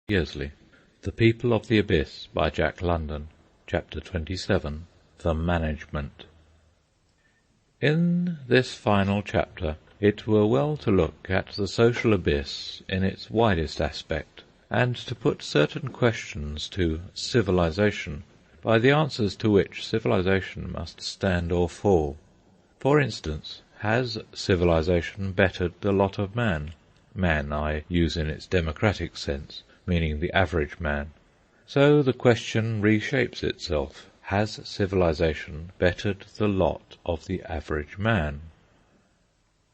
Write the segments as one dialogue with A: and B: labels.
A: Yearsley. The People of the Abyss by Jack London. Chapter 27. The Management. In this final chapter it were well to look at the social abyss in its widest aspect, and to put certain questions to civilization, by the answers to which civilization must stand or fall. For instance, has civilization bettered the lot of man? Man I use in its democratic sense, meaning the average man. So the question reshapes itself. Has civilization bettered the lot of the average man?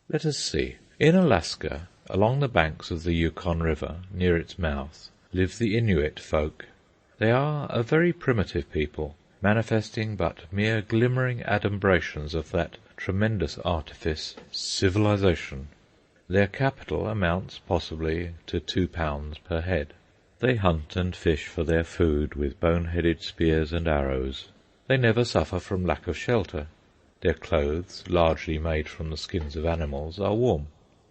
A: Let us see. In Alaska, along the banks of the Yukon River, near its mouth, live the Inuit folk. They are a very primitive people, manifesting but mere glimmering adumbrations of that tremendous artifice, civilization. Their capital amounts possibly to £2 per head. They hunt and fish for their food with bone-headed spears and arrows. They never suffer from lack of shelter. Their clothes, largely made from the skins of animals, are warm.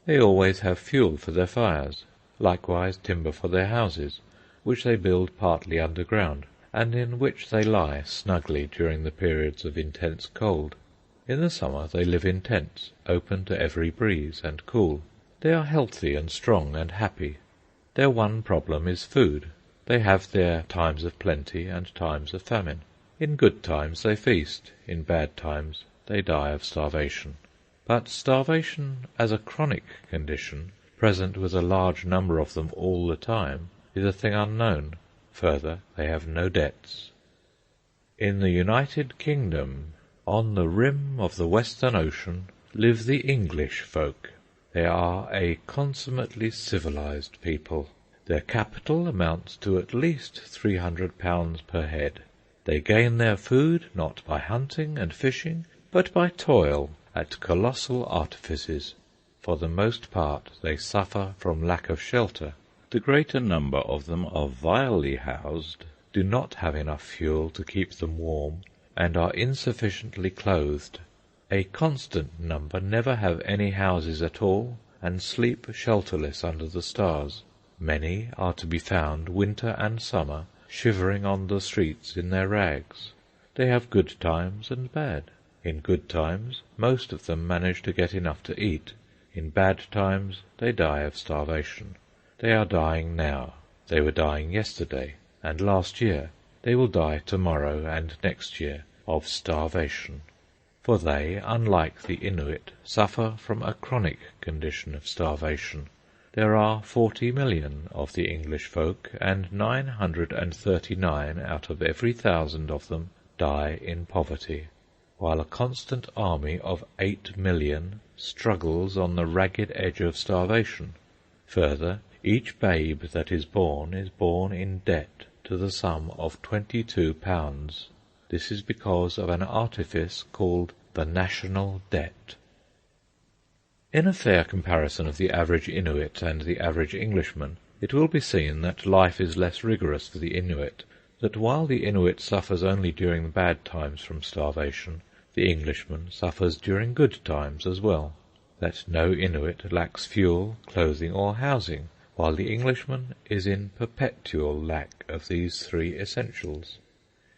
A: They always have fuel for their fires, likewise timber for their houses, which they build partly underground, and in which they lie snugly during the periods of intense cold. In the summer they live in tents, open to every breeze, and cool. They are healthy and strong and happy. Their one problem is food. They have their times of plenty and times of famine. In good times they feast, in bad times they die of starvation. But starvation as a chronic condition, present with a large number of them all the time, is a thing unknown. Further, they have no debts. In the United Kingdom, on the rim of the Western Ocean, live the English folk. They are a consummately civilized people. Their capital amounts to at least £300 per head. They gain their food not by hunting and fishing, but by toil at colossal artifices. For the most part they suffer from lack of shelter. The greater number of them are vilely housed, do not have enough fuel to keep them warm, and are insufficiently clothed. A constant number never have any houses at all, and sleep shelterless under the stars. Many are to be found, winter and summer, shivering on the streets in their rags. They have good times and bad. In good times most of them manage to get enough to eat. In bad times they die of starvation. They are dying now. They were dying yesterday and last year. They will die tomorrow and next year of starvation. For they, unlike the Inuit, suffer from a chronic condition of starvation. There are 40 million of the English folk, and 939 out of every 1,000 of them die in poverty, while a constant army of 8 million struggles on the ragged edge of starvation. Further, each babe that is born in debt to the sum of £22. This is because of an artifice called the national debt. In a fair comparison of the average Inuit and the average Englishman, it will be seen that life is less rigorous for the Inuit, that while the Inuit suffers only during bad times from starvation, the Englishman suffers during good times as well, that no Inuit lacks fuel, clothing, or housing, while the Englishman is in perpetual lack of these three essentials.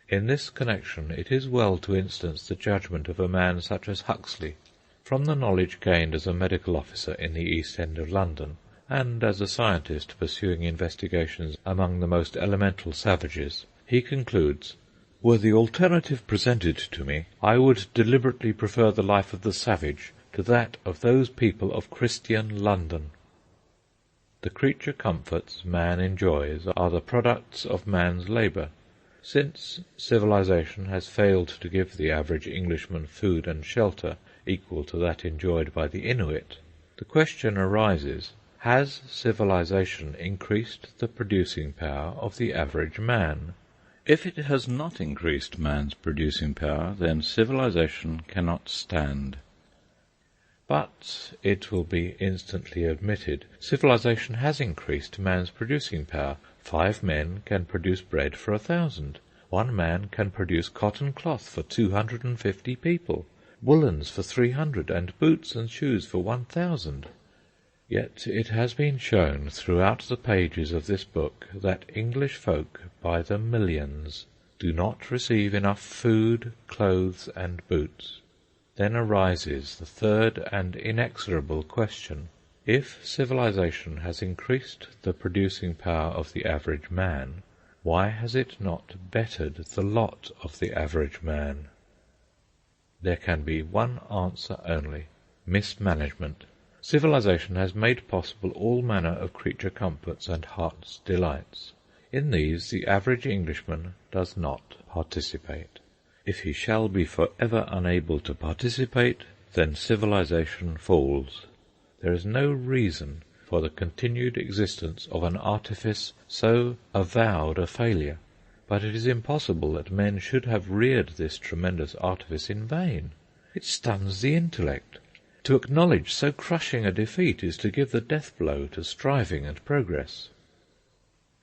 A: In this connection it is well to instance the judgment of a man such as Huxley. From the knowledge gained as a medical officer in the East End of London, and as a scientist pursuing investigations among the most elemental savages, he concludes, "Were the alternative presented to me, I would deliberately prefer the life of the savage to that of those people of Christian London." The creature comforts man enjoys are the products of man's labour. Since civilization has failed to give the average Englishman food and shelter equal to that enjoyed by the Inuit, the question arises, has civilization increased the producing power of the average man? If it has not increased man's producing power, then civilization cannot stand. But, it will be instantly admitted, civilization has increased man's producing power. 5 men can produce bread for 1,000. 1 man can produce cotton cloth for 250 people, woolens for 300, and boots and shoes for 1,000. Yet it has been shown throughout the pages of this book that English folk by the millions do not receive enough food, clothes, and boots. Then arises the third and inexorable question. If civilization has increased the producing power of the average man, why has it not bettered the lot of the average man? There can be one answer only: mismanagement. Civilization has made possible all manner of creature comforts and heart's delights. In these the average Englishman does not participate. If he shall be for ever unable to participate, then civilization falls. There is no reason for the continued existence of an artifice so avowed a failure, but it is impossible that men should have reared this tremendous artifice in vain. It stuns the intellect. To acknowledge so crushing a defeat is to give the death-blow to striving and progress.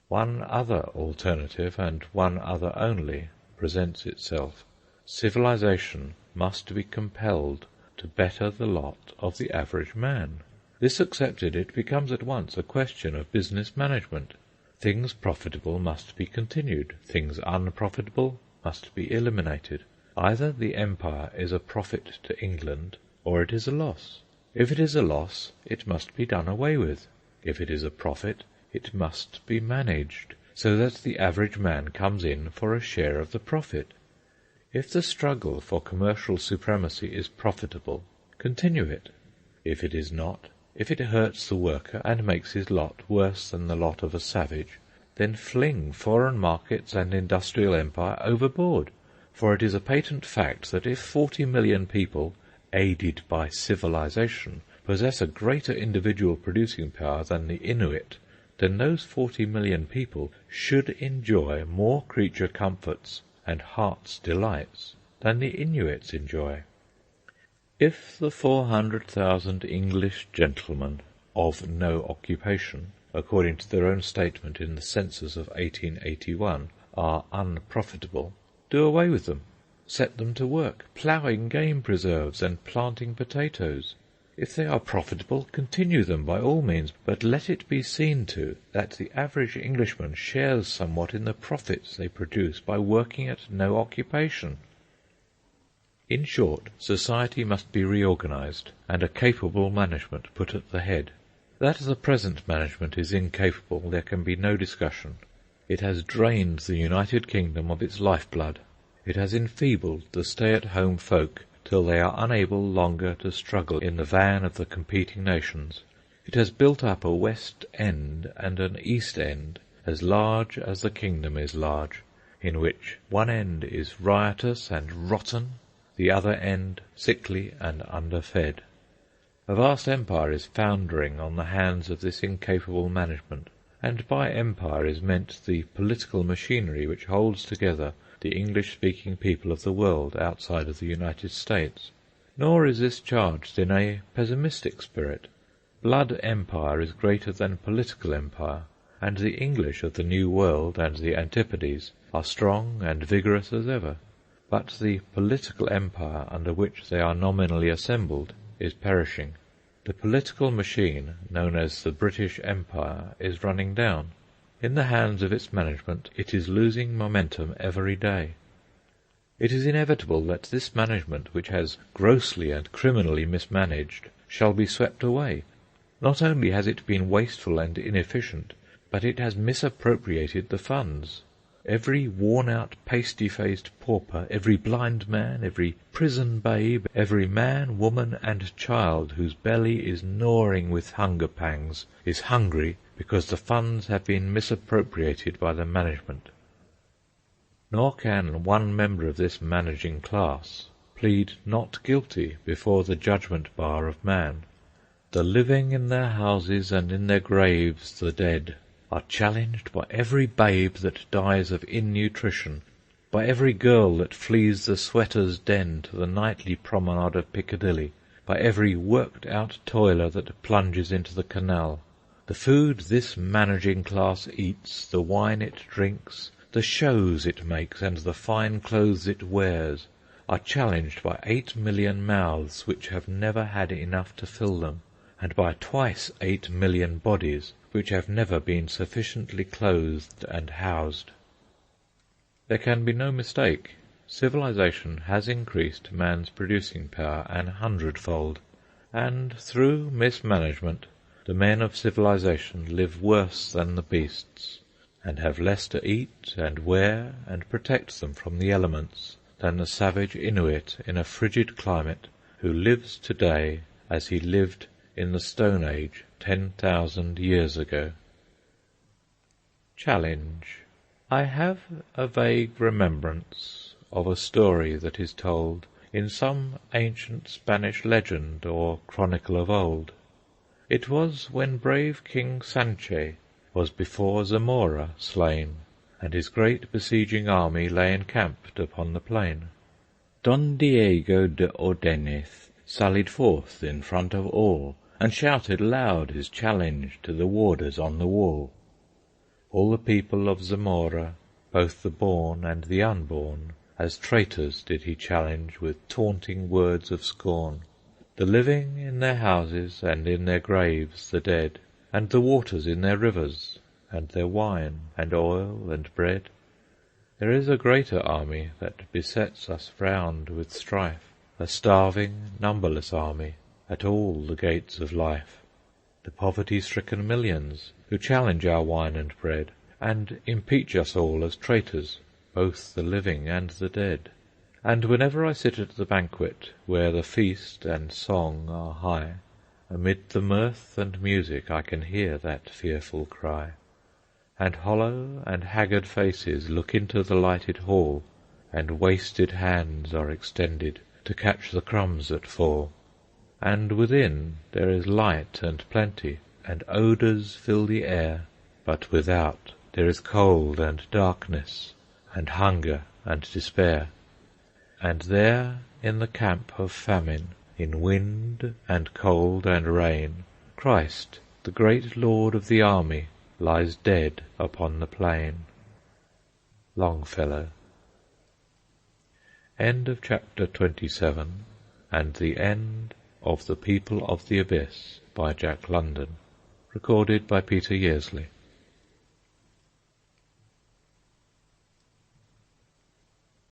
A: One other alternative, and one other only, presents itself. Civilization must be compelled to better the lot of the average man. This accepted, it becomes at once a question of business management. Things profitable must be continued, things unprofitable must be eliminated. Either the empire is a profit to England, or it is a loss. If it is a loss, it must be done away with. If it is a profit, it must be managed, so that the average man comes in for a share of the profit. If the struggle for commercial supremacy is profitable, continue it. If it is not, if it hurts the worker and makes his lot worse than the lot of a savage, then fling foreign markets and industrial empire overboard, for it is a patent fact that if 40 million people, aided by civilization, possess a greater individual producing power than the Inuit, then those 40 million people should enjoy more creature comforts and heart's delights than the Inuits enjoy. If the 400,000 English gentlemen of no occupation, according to their own statement in the census of 1881, are unprofitable, do away with them. Set them to work, ploughing game preserves and planting potatoes. If they are profitable, continue them by all means, but let it be seen to that the average Englishman shares somewhat in the profits they produce by working at no occupation. In short, society must be reorganized, and a capable management put at the head. That the present management is incapable, there can be no discussion. It has drained the United Kingdom of its lifeblood. It has enfeebled the stay-at-home folk till they are unable longer to struggle in the van of the competing nations. It has built up a West End and an East End as large as the kingdom is large, in which one end is riotous and rotten, the other end sickly and underfed. A vast empire is foundering on the hands of this incapable management, and by empire is meant the political machinery which holds together the English-speaking people of the world outside of the United States. Nor is this charged in a pessimistic spirit. Blood empire is greater than political empire, and the English of the New World and the Antipodes are strong and vigorous as ever. But the political empire under which they are nominally assembled is perishing. The political machine known as the British Empire is running down. In the hands of its management it is losing momentum every day. It is inevitable that this management, which has grossly and criminally mismanaged, shall be swept away. Not only has it been wasteful and inefficient, but it has misappropriated the funds. Every worn-out, pasty-faced pauper, every blind man, every prison babe, every man, woman, and child whose belly is gnawing with hunger pangs, is hungry because the funds have been misappropriated by the management. Nor can one member of this managing class plead not guilty before the judgment bar of man. The living in their houses and in their graves, the dead, are challenged by every babe that dies of innutrition, by every girl that flees the sweater's den to the nightly promenade of Piccadilly, by every worked-out toiler that plunges into the canal. The food this managing class eats, the wine it drinks, the shows it makes, and the fine clothes it wears, are challenged by 8 million mouths which have never had enough to fill them, and by twice 8 million bodies which have never been sufficiently clothed and housed. There can be no mistake. Civilization has increased man's producing power 100-fold, and through mismanagement the men of civilization live worse than the beasts, and have less to eat and wear and protect them from the elements than the savage Inuit in a frigid climate, who lives today as he lived in the Stone Age 10,000 years ago. Challenge. I have a vague remembrance of a story that is told in some ancient Spanish legend or chronicle of old. It was when brave King Sanche was before Zamora slain, and his great besieging army lay encamped upon the plain. Don Diego de Ordenez sallied forth in front of all, and shouted loud his challenge to the warders on the wall. All the people of Zamora, both the born and the unborn, as traitors did he challenge with taunting words of scorn. The living in their houses, and in their graves the dead, and the waters in their rivers, and their wine, and oil, and bread. There is a greater army that besets us round with strife, a starving, numberless army, at all the gates of life. The poverty-stricken millions, who challenge our wine and bread, and impeach us all as traitors, both the living and the dead. And whenever I sit at the banquet, where the feast and song are high, amid the mirth and music I can hear that fearful cry. And hollow and haggard faces look into the lighted hall, and wasted hands are extended to catch the crumbs that fall. And within there is light and plenty, and odours fill the air, but without there is cold and darkness, and hunger and despair. And there in the camp of famine, in wind and cold and rain, Christ, the great Lord of the army, lies dead upon the plain. Longfellow. End of chapter 27, and the end of The People of the Abyss by Jack London. Recorded by Peter Yearsley.